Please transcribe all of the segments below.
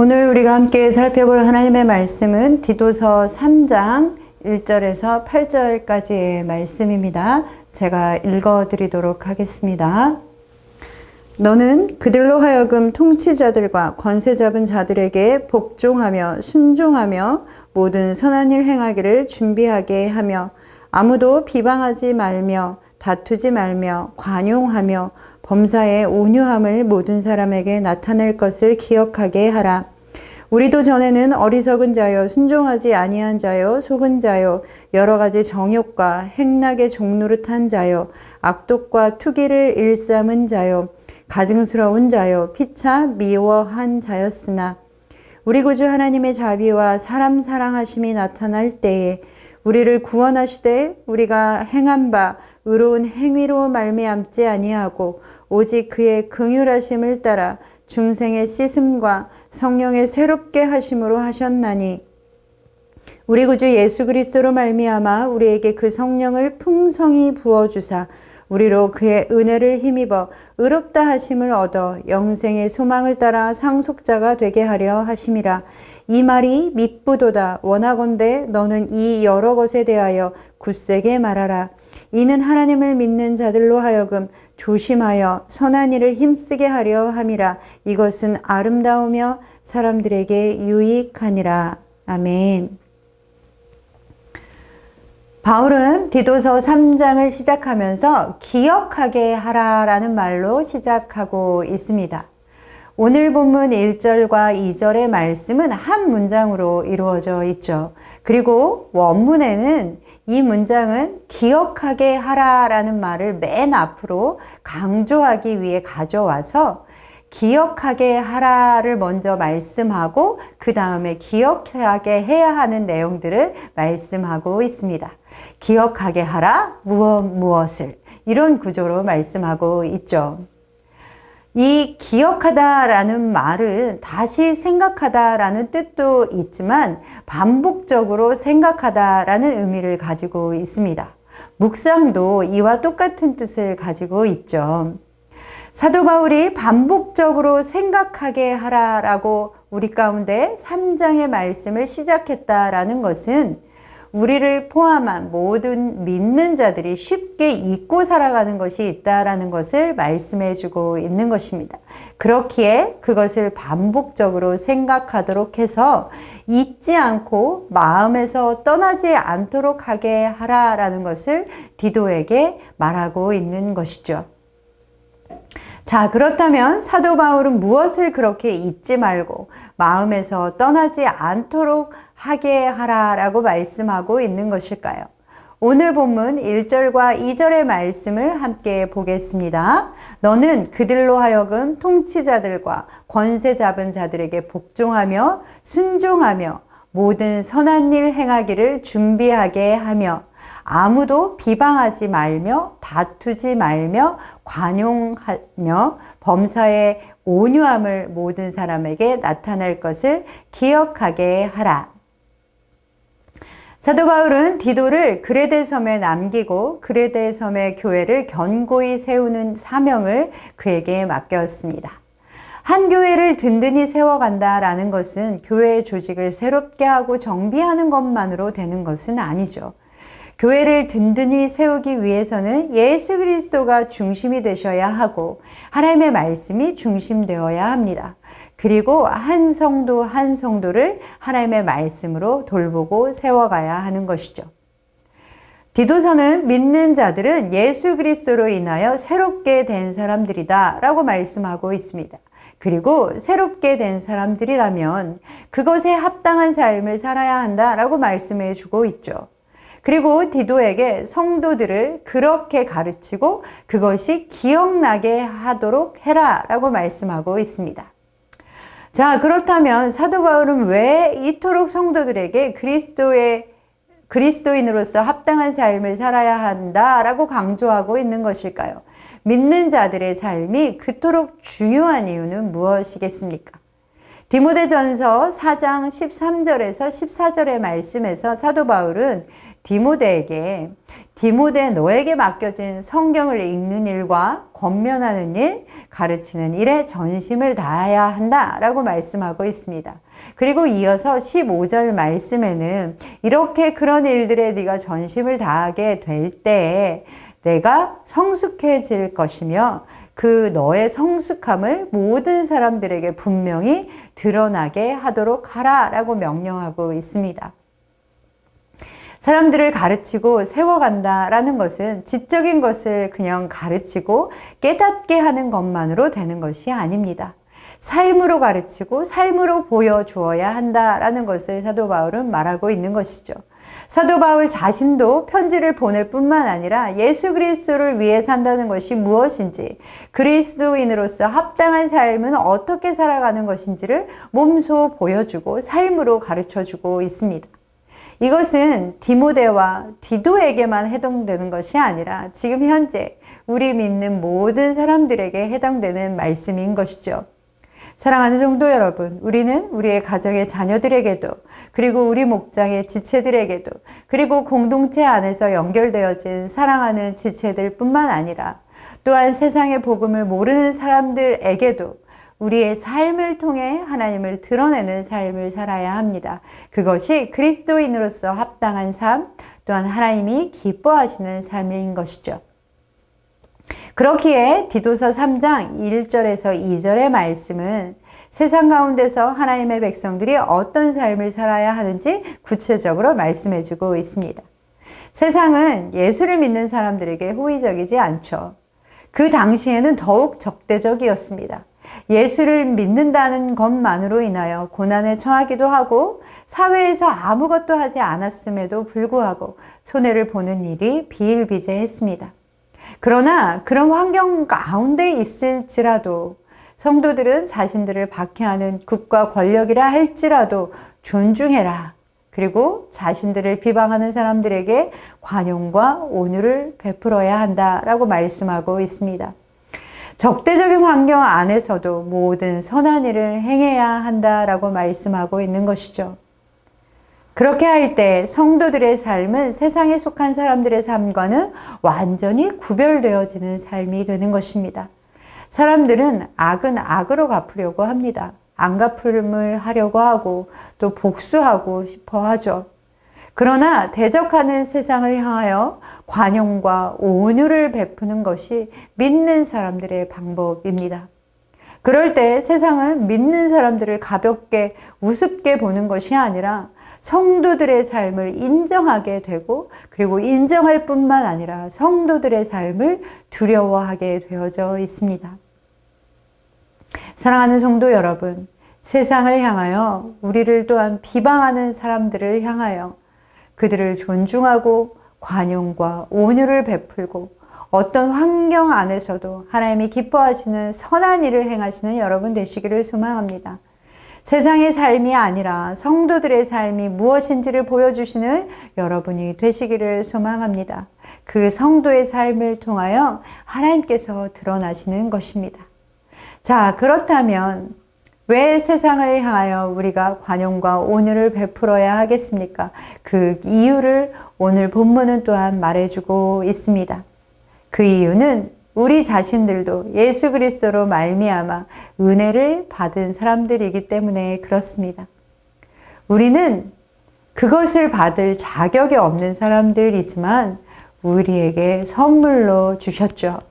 오늘 우리가 함께 살펴볼 하나님의 말씀은 디도서 3장 1절에서 8절까지의 말씀입니다. 제가 읽어드리도록 하겠습니다. 너는 그들로 하여금 통치자들과 권세 잡은 자들에게 복종하며 순종하며 모든 선한 일 행하기를 준비하게 하며 아무도 비방하지 말며 다투지 말며 관용하며 범사의 온유함을 모든 사람에게 나타낼 것을 기억하게 하라. 우리도 전에는 어리석은 자여 순종하지 아니한 자여 속은 자여 여러 가지 정욕과 행락의 종노릇한 자여 악독과 투기를 일삼은 자여 가증스러운 자여 피차 미워한 자였으나 우리 구주 하나님의 자비와 사람 사랑하심이 나타날 때에 우리를 구원하시되 우리가 행한 바 의로운 행위로 말미암지 아니하고 오직 그의 긍휼하심을 따라 중생의 씻음과 성령의 새롭게 하심으로 하셨나니 우리 구주 예수 그리스도로 말미암아 우리에게 그 성령을 풍성히 부어주사 우리로 그의 은혜를 힘입어 의롭다 하심을 얻어 영생의 소망을 따라 상속자가 되게 하려 하심이라. 이 말이 밉부도다. 원하건대 너는 이 여러 것에 대하여 굳세게 말하라. 이는 하나님을 믿는 자들로 하여금 조심하여 선한 일을 힘쓰게 하려 함이라. 이것은 아름다우며 사람들에게 유익하니라. 아멘. 바울은 디도서 3장을 시작하면서 기억하게 하라라는 말로 시작하고 있습니다. 오늘 본문 1절과 2절의 말씀은 한 문장으로 이루어져 있죠. 그리고 원문에는 이 문장은 기억하게 하라라는 말을 맨 앞으로 강조하기 위해 가져와서 기억하게 하라를 먼저 말씀하고 그 다음에 기억하게 해야 하는 내용들을 말씀하고 있습니다. 기억하게 하라, 무엇을 이런 구조로 말씀하고 있죠. 이 기억하다라는 말은 다시 생각하다라는 뜻도 있지만 반복적으로 생각하다라는 의미를 가지고 있습니다. 묵상도 이와 똑같은 뜻을 가지고 있죠. 사도 바울이 반복적으로 생각하게 하라라고 우리 가운데 3장의 말씀을 시작했다라는 것은 우리를 포함한 모든 믿는 자들이 쉽게 잊고 살아가는 것이 있다라는 것을 말씀해 주고 있는 것입니다. 그렇기에 그것을 반복적으로 생각하도록 해서 잊지 않고 마음에서 떠나지 않도록 하게 하라라는 것을 디도에게 말하고 있는 것이죠. 자, 그렇다면 사도 바울은 무엇을 그렇게 잊지 말고 마음에서 떠나지 않도록 하게 하라라고 말씀하고 있는 것일까요? 오늘 본문 1절과 2절의 말씀을 함께 보겠습니다. 너는 그들로 하여금 통치자들과 권세 잡은 자들에게 복종하며 순종하며 모든 선한 일 행하기를 준비하게 하며 아무도 비방하지 말며 다투지 말며 관용하며 범사의 온유함을 모든 사람에게 나타낼 것을 기억하게 하라. 사도 바울은 디도를 그레데 섬에 남기고 그레데 섬의 교회를 견고히 세우는 사명을 그에게 맡겼습니다. 한 교회를 든든히 세워간다라는 것은 교회의 조직을 새롭게 하고 정비하는 것만으로 되는 것은 아니죠. 교회를 든든히 세우기 위해서는 예수 그리스도가 중심이 되셔야 하고 하나님의 말씀이 중심되어야 합니다. 그리고 한 성도 한 성도를 하나님의 말씀으로 돌보고 세워가야 하는 것이죠. 디도서는 믿는 자들은 예수 그리스도로 인하여 새롭게 된 사람들이다 라고 말씀하고 있습니다. 그리고 새롭게 된 사람들이라면 그것에 합당한 삶을 살아야 한다라고 말씀해 주고 있죠. 그리고 디도에게 성도들을 그렇게 가르치고 그것이 기억나게 하도록 해라 라고 말씀하고 있습니다. 자, 그렇다면 사도 바울은 왜 이토록 성도들에게 그리스도인으로서 합당한 삶을 살아야 한다라고 강조하고 있는 것일까요? 믿는 자들의 삶이 그토록 중요한 이유는 무엇이겠습니까? 디모데전서 4장 13절에서 14절의 말씀에서 사도 바울은 디모데에게 디모데 너에게 맡겨진 성경을 읽는 일과 권면하는 일, 가르치는 일에 전심을 다해야 한다라고 말씀하고 있습니다. 그리고 이어서 15절 말씀에는 이렇게 그런 일들에 네가 전심을 다하게 될 때에 내가 성숙해질 것이며 그 너의 성숙함을 모든 사람들에게 분명히 드러나게 하도록 하라라고 명령하고 있습니다. 사람들을 가르치고 세워간다라는 것은 지적인 것을 그냥 가르치고 깨닫게 하는 것만으로 되는 것이 아닙니다. 삶으로 가르치고 삶으로 보여주어야 한다라는 것을 사도 바울은 말하고 있는 것이죠. 사도 바울 자신도 편지를 보낼 뿐만 아니라 예수 그리스도를 위해 산다는 것이 무엇인지, 그리스도인으로서 합당한 삶은 어떻게 살아가는 것인지를 몸소 보여주고 삶으로 가르쳐주고 있습니다. 이것은 디모데와 디도에게만 해당되는 것이 아니라 지금 현재 우리 믿는 모든 사람들에게 해당되는 말씀인 것이죠. 사랑하는 성도 여러분, 우리는 우리의 가정의 자녀들에게도, 그리고 우리 목장의 지체들에게도, 그리고 공동체 안에서 연결되어진 사랑하는 지체들 뿐만 아니라 또한 세상의 복음을 모르는 사람들에게도 우리의 삶을 통해 하나님을 드러내는 삶을 살아야 합니다. 그것이 그리스도인으로서 합당한 삶, 또한 하나님이 기뻐하시는 삶인 것이죠. 그렇기에 디도서 3장 1절에서 2절의 말씀은 세상 가운데서 하나님의 백성들이 어떤 삶을 살아야 하는지 구체적으로 말씀해주고 있습니다. 세상은 예수를 믿는 사람들에게 호의적이지 않죠. 그 당시에는 더욱 적대적이었습니다. 예수를 믿는다는 것만으로 인하여 고난에 처하기도 하고 사회에서 아무것도 하지 않았음에도 불구하고 손해를 보는 일이 비일비재했습니다. 그러나 그런 환경 가운데 있을지라도 성도들은 자신들을 박해하는 국가 권력이라 할지라도 존중해라. 그리고 자신들을 비방하는 사람들에게 관용과 온유를 베풀어야 한다라고 말씀하고 있습니다. 적대적인 환경 안에서도 모든 선한 일을 행해야 한다라고 말씀하고 있는 것이죠. 그렇게 할 때 성도들의 삶은 세상에 속한 사람들의 삶과는 완전히 구별되어지는 삶이 되는 것입니다. 사람들은 악은 악으로 갚으려고 합니다. 안갚음을 하려고 하고 또 복수하고 싶어 하죠. 그러나 대적하는 세상을 향하여 관용과 온유를 베푸는 것이 믿는 사람들의 방법입니다. 그럴 때 세상은 믿는 사람들을 가볍게 우습게 보는 것이 아니라 성도들의 삶을 인정하게 되고, 그리고 인정할 뿐만 아니라 성도들의 삶을 두려워하게 되어져 있습니다. 사랑하는 성도 여러분, 세상을 향하여 우리를 또한 비방하는 사람들을 향하여 그들을 존중하고 관용과 온유를 베풀고 어떤 환경 안에서도 하나님이 기뻐하시는 선한 일을 행하시는 여러분 되시기를 소망합니다. 세상의 삶이 아니라 성도들의 삶이 무엇인지를 보여주시는 여러분이 되시기를 소망합니다. 그 성도의 삶을 통하여 하나님께서 드러나시는 것입니다. 자, 그렇다면 왜 세상을 향하여 우리가 관용과 온유를 베풀어야 하겠습니까? 그 이유를 오늘 본문은 또한 말해주고 있습니다. 그 이유는 우리 자신들도 예수 그리스도로 말미암아 은혜를 받은 사람들이기 때문에 그렇습니다. 우리는 그것을 받을 자격이 없는 사람들이지만 우리에게 선물로 주셨죠.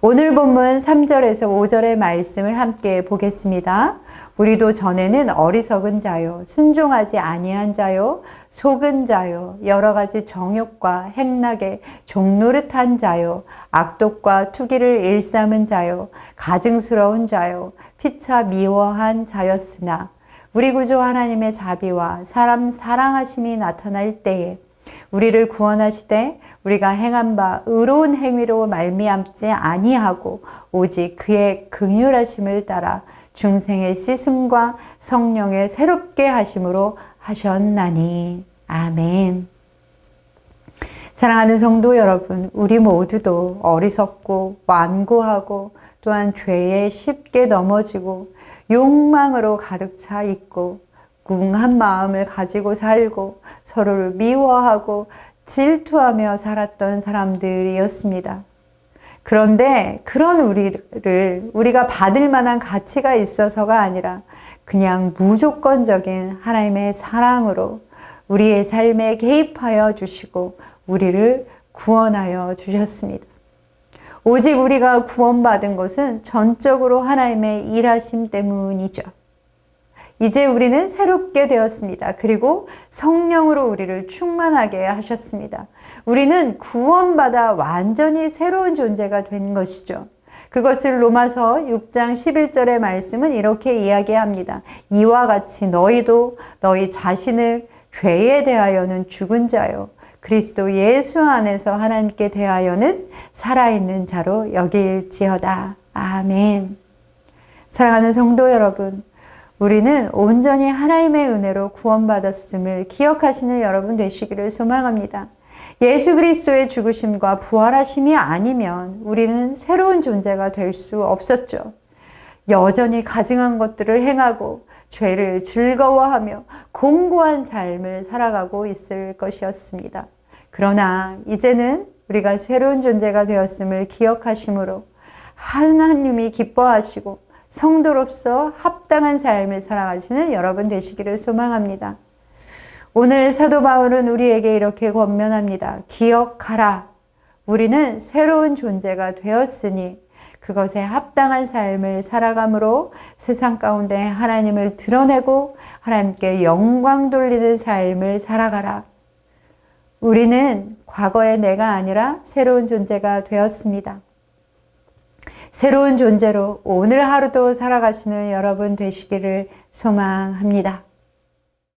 오늘 본문 3절에서 5절의 말씀을 함께 보겠습니다. 우리도 전에는 어리석은 자요, 순종하지 아니한 자요, 속은 자요, 여러 가지 정욕과 행락에 종노릇한 자요, 악독과 투기를 일삼은 자요, 가증스러운 자요, 피차 미워한 자였으나 우리 구주 하나님의 자비와 사람 사랑하심이 나타날 때에 우리를 구원하시되 우리가 행한 바 의로운 행위로 말미암지 아니하고 오직 그의 긍휼하심을 따라 중생의 씻음과 성령의 새롭게 하심으로 하셨나니. 아멘. 사랑하는 성도 여러분, 우리 모두도 어리석고 완고하고 또한 죄에 쉽게 넘어지고 욕망으로 가득 차 있고 꿍한 마음을 가지고 살고 서로를 미워하고 질투하며 살았던 사람들이었습니다. 그런데 그런 우리가 받을 만한 가치가 있어서가 아니라 그냥 무조건적인 하나님의 사랑으로 우리의 삶에 개입하여 주시고 우리를 구원하여 주셨습니다. 오직 우리가 구원받은 것은 전적으로 하나님의 일하심 때문이죠. 이제 우리는 새롭게 되었습니다. 그리고 성령으로 우리를 충만하게 하셨습니다. 우리는 구원받아 완전히 새로운 존재가 된 것이죠. 그것을 로마서 6장 11절의 말씀은 이렇게 이야기합니다. 이와 같이 너희도 너희 자신을 죄에 대하여는 죽은 자요 그리스도 예수 안에서 하나님께 대하여는 살아있는 자로 여길지어다. 아멘. 사랑하는 성도 여러분, 우리는 온전히 하나님의 은혜로 구원받았음을 기억하시는 여러분 되시기를 소망합니다. 예수 그리스도의 죽으심과 부활하심이 아니면 우리는 새로운 존재가 될 수 없었죠. 여전히 가증한 것들을 행하고 죄를 즐거워하며 공고한 삶을 살아가고 있을 것이었습니다. 그러나 이제는 우리가 새로운 존재가 되었음을 기억하심으로 하나님이 기뻐하시고 성도로서 합당한 삶을 살아가시는 여러분 되시기를 소망합니다. 오늘 사도 바울은 우리에게 이렇게 권면합니다. 기억하라. 우리는 새로운 존재가 되었으니 그것에 합당한 삶을 살아감으로 세상 가운데 하나님을 드러내고 하나님께 영광 돌리는 삶을 살아가라. 우리는 과거의 내가 아니라 새로운 존재가 되었습니다. 새로운 존재로 오늘 하루도 살아가시는 여러분 되시기를 소망합니다.